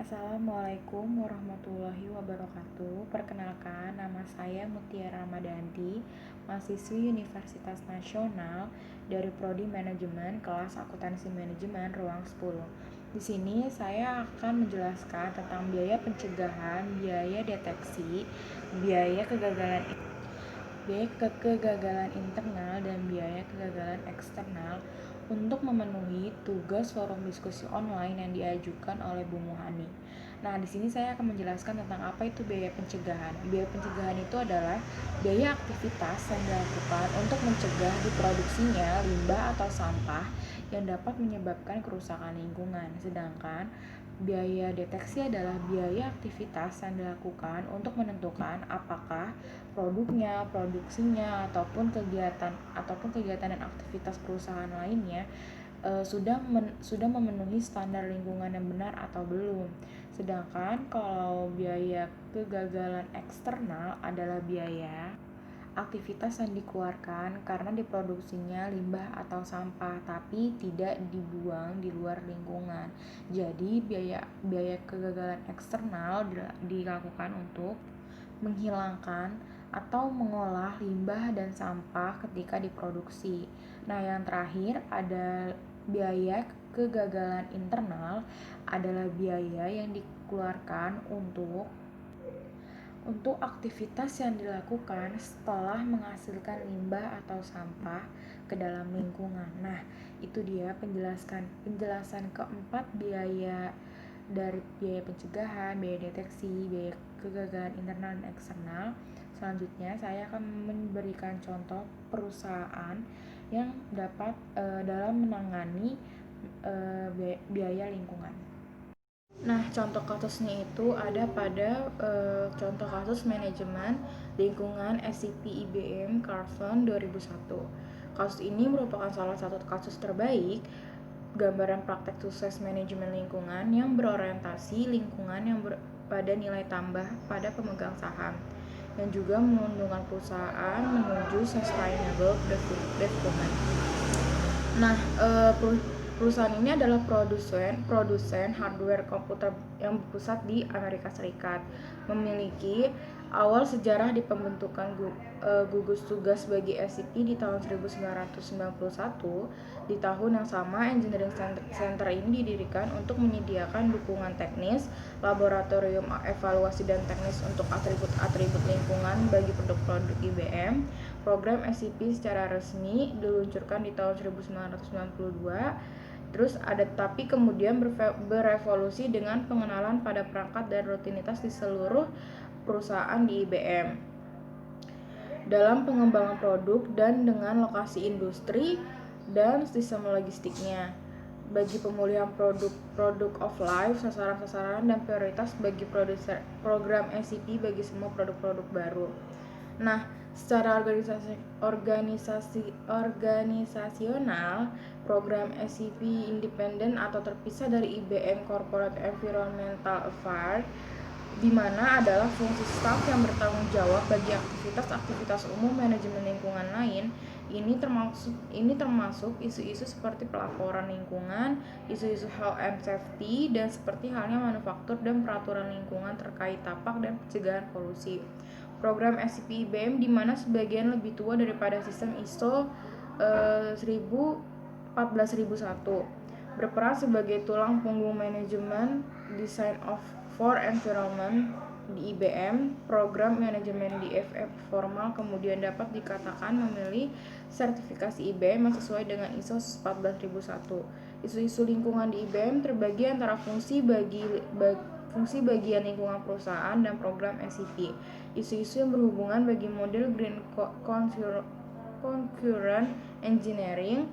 Assalamualaikum warahmatullahi wabarakatuh. Perkenalkan, nama saya Mutiara Ramadhanti, mahasiswi Universitas Nasional dari Prodi Manajemen kelas Akuntansi Manajemen Ruang 10. Di sini saya akan menjelaskan tentang biaya pencegahan, biaya deteksi, biaya kegagalan internal dan biaya kegagalan eksternal untuk memenuhi tugas forum diskusi online yang diajukan oleh Bu Muhani. Nah, di sini saya akan menjelaskan tentang apa itu biaya pencegahan. Biaya pencegahan itu adalah biaya aktivitas yang dilakukan untuk mencegah diproduksinya limbah atau sampah yang dapat menyebabkan kerusakan lingkungan. Sedangkan biaya deteksi adalah biaya aktivitas yang dilakukan untuk menentukan apakah produknya, produksinya, ataupun kegiatan dan aktivitas perusahaan lainnya sudah memenuhi standar lingkungan yang benar atau belum. Sedangkan kalau biaya kegagalan eksternal adalah biaya aktivitas yang dikeluarkan karena diproduksinya limbah atau sampah tapi tidak dibuang di luar lingkungan. Jadi biaya kegagalan eksternal dilakukan untuk menghilangkan atau mengolah limbah dan sampah ketika diproduksi. Nah, yang terakhir ada biaya kegagalan internal adalah biaya yang dikeluarkan untuk aktivitas yang dilakukan setelah menghasilkan limbah atau sampah ke dalam lingkungan. Nah, itu dia penjelasan keempat biaya dari biaya pencegahan, biaya deteksi, biaya kegagalan internal dan eksternal. Selanjutnya, saya akan memberikan contoh perusahaan yang dapat dalam menangani biaya lingkungan. Nah, contoh kasusnya itu ada pada contoh kasus manajemen lingkungan SCP IBM Carlson 2001. Kasus ini merupakan salah satu kasus terbaik gambaran praktek sukses manajemen lingkungan yang berorientasi lingkungan yang pada nilai tambah pada pemegang saham yang juga menguntungkan perusahaan menuju sustainable development. Nah, perusahaan ini adalah produsen hardware komputer yang berpusat di Amerika Serikat. Memiliki awal sejarah di pembentukan gugus tugas bagi SCP di tahun 1991. Di tahun yang sama, Engineering Center ini didirikan untuk menyediakan dukungan teknis, laboratorium evaluasi dan teknis untuk atribut-atribut lingkungan bagi produk-produk IBM. Program SCP secara resmi diluncurkan di tahun 1992. Terus tapi kemudian berevolusi dengan pengenalan pada perangkat dan rutinitas di seluruh perusahaan di IBM dalam pengembangan produk dan dengan lokasi industri dan sistem logistiknya. Bagi pemulihan produk of life, sasaran-sasaran dan prioritas bagi program SCP bagi semua produk-produk baru. Nah, secara organisasional, program SCP independen atau terpisah dari IBM Corporate Environmental Affairs, di mana adalah fungsi staf yang bertanggung jawab bagi aktivitas umum manajemen lingkungan lain. Ini termasuk isu-isu seperti pelaporan lingkungan, isu-isu health and safety, dan seperti halnya manufaktur dan peraturan lingkungan terkait tapak dan pencegahan polusi. Program SCP IBM di mana sebagian lebih tua daripada sistem ISO 14001, berperan sebagai tulang punggung manajemen design for environment di IBM. Program manajemen DFF formal kemudian dapat dikatakan memilih sertifikasi IBM yang sesuai dengan ISO 14001. Isu-isu lingkungan di IBM terbagi antara fungsi bagian lingkungan perusahaan dan program SCP. Isu-isu yang berhubungan bagi model Green Concurrent Engineering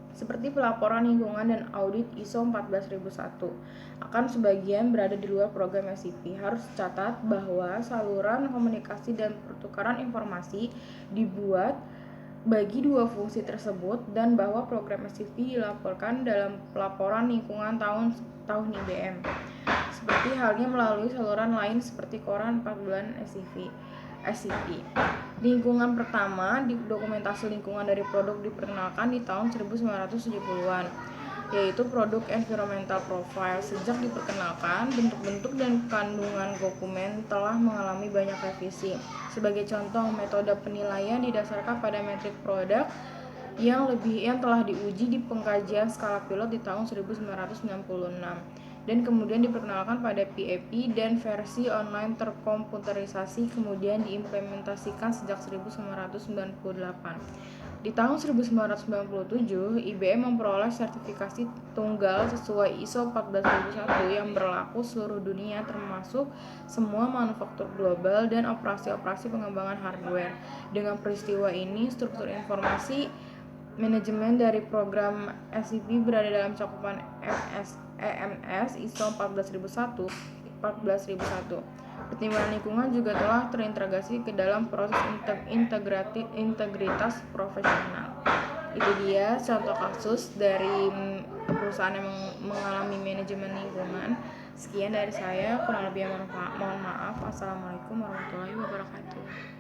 seperti pelaporan lingkungan dan audit ISO 14001 akan sebagian berada di luar program SCP. Harus dicatat bahwa saluran komunikasi dan pertukaran informasi dibuat bagi dua fungsi tersebut dan bahwa program SCP dilaporkan dalam pelaporan lingkungan tahun IBM. Seperti halnya melalui saluran lain seperti koran 4 bulan SCP. Lingkungan pertama di dokumentasi lingkungan dari produk diperkenalkan di tahun 1970-an. yaitu produk environmental profile. Sejak diperkenalkan, bentuk-bentuk dan kandungan dokumen telah mengalami banyak revisi. Sebagai contoh, metode penilaian didasarkan pada metrik produk yang telah diuji di pengkajian skala pilot di tahun 1996 dan kemudian diperkenalkan pada PAP dan versi online terkomputerisasi kemudian diimplementasikan sejak 1998. Di tahun 1997, IBM memperoleh sertifikasi tunggal sesuai ISO 14001 yang berlaku seluruh dunia termasuk semua manufaktur global dan operasi-operasi pengembangan hardware. Dengan peristiwa ini, struktur informasi manajemen dari program SCP berada dalam cakupan EMS ISO 14001. Pertimbangan lingkungan juga telah terintegrasi ke dalam proses integritas profesional. Itu dia contoh kasus dari perusahaan yang mengalami manajemen lingkungan. Sekian dari saya, kurang lebih mohon maaf. Assalamualaikum warahmatullahi wabarakatuh.